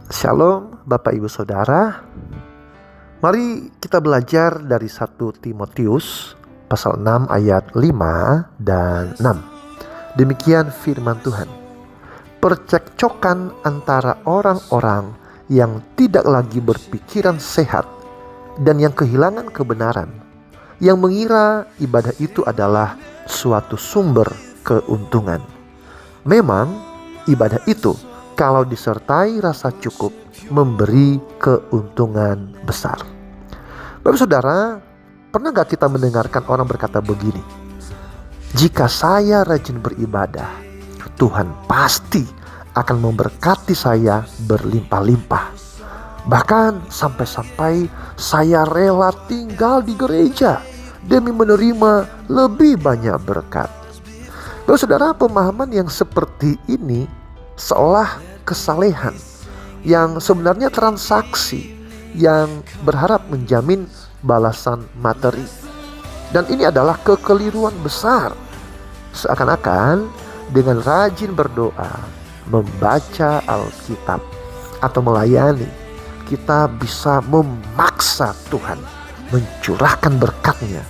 Shalom Bapak Ibu Saudara. Mari kita belajar dari 1 Timotius pasal 6 ayat 5 dan 6. Demikian firman Tuhan. Percekcokan antara orang-orang yang tidak lagi berpikiran sehat dan yang kehilangan kebenaran, yang mengira ibadah itu adalah suatu sumber keuntungan. Memang ibadah itu kalau disertai rasa cukup memberi keuntungan besar. Bapak Saudara, pernah gak kita mendengarkan orang berkata begini? Jika saya rajin beribadah, Tuhan pasti akan memberkati saya berlimpah-limpah. Bahkan sampai-sampai saya rela tinggal di gereja demi menerima lebih banyak berkat. Bapak Saudara, pemahaman yang seperti ini seolah kesalehan yang sebenarnya transaksi yang berharap menjamin balasan materi. Dan ini adalah kekeliruan besar. Seakan-akan dengan rajin berdoa, membaca Alkitab, atau melayani, kita bisa memaksa Tuhan mencurahkan berkatnya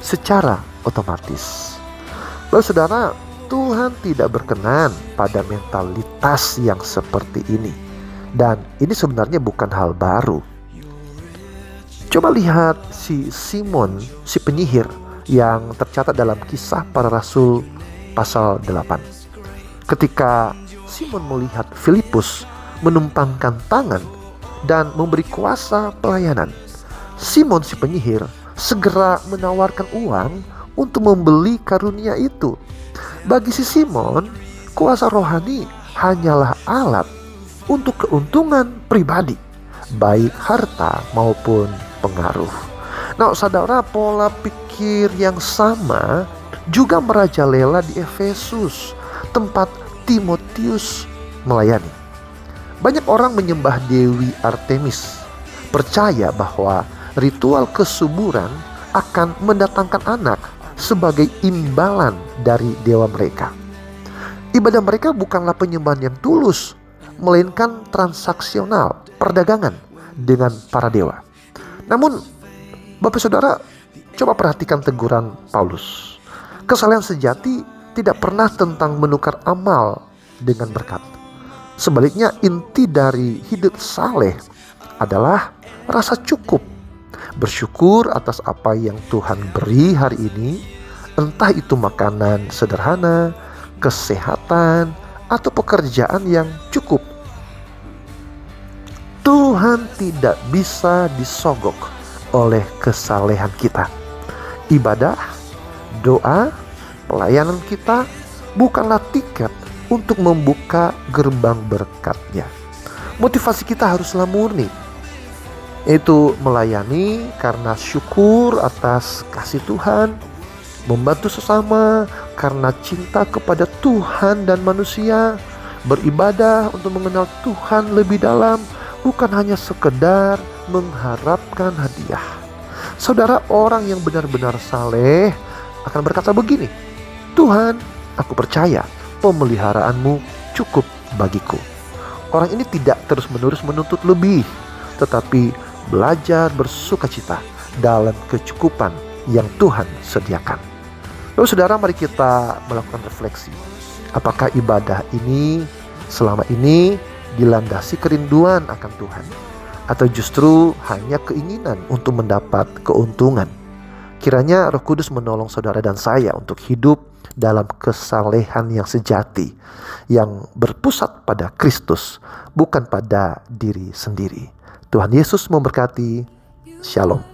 secara otomatis. Bapak Saudara, Tuhan tidak berkenan pada mentalitas yang seperti ini. Dan ini sebenarnya bukan hal baru. Coba lihat si Simon, si penyihir yang tercatat dalam Kisah Para Rasul pasal 8. Ketika Simon melihat Filipus menumpangkan tangan dan memberi kuasa pelayanan, Simon si penyihir segera menawarkan uang untuk membeli karunia itu. Bagi si Simon, kuasa rohani hanyalah alat untuk keuntungan pribadi, baik harta maupun pengaruh. Nah, saudara, pola pikir yang sama juga merajalela di Efesus, tempat Timotius melayani. Banyak orang menyembah Dewi Artemis, percaya bahwa ritual kesuburan akan mendatangkan anak sebagai imbalan dari dewa mereka. Ibadah mereka bukanlah penyembahan yang tulus, melainkan transaksional, perdagangan dengan para dewa. Namun, Bapak Saudara, coba perhatikan teguran Paulus. Kesalehan sejati tidak pernah tentang menukar amal dengan berkat. Sebaliknya, inti dari hidup saleh adalah rasa cukup. Bersyukur atas apa yang Tuhan beri hari ini, entah itu makanan sederhana, kesehatan, atau pekerjaan yang cukup. Tuhan tidak bisa disogok oleh kesalehan kita. Ibadah, doa, pelayanan kita bukanlah tiket untuk membuka gerbang berkat-Nya. Motivasi kita haruslah murni, itu melayani karena syukur atas kasih Tuhan, membantu sesama karena cinta kepada Tuhan dan manusia, beribadah untuk mengenal Tuhan lebih dalam, bukan hanya sekedar mengharapkan hadiah. Saudara, orang yang benar-benar saleh akan berkata begini, Tuhan, aku percaya pemeliharaanmu cukup bagiku. Orang ini tidak terus-menerus menuntut lebih, tetapi belajar bersukacita dalam kecukupan yang Tuhan sediakan. Lalu saudara, mari kita melakukan refleksi. Apakah ibadah ini selama ini dilandasi kerinduan akan Tuhan, atau justru hanya keinginan untuk mendapat keuntungan? Kiranya Roh Kudus menolong saudara dan saya untuk hidup dalam kesalehan yang sejati, yang berpusat pada Kristus, bukan pada diri sendiri. Tuhan Yesus memberkati. Shalom.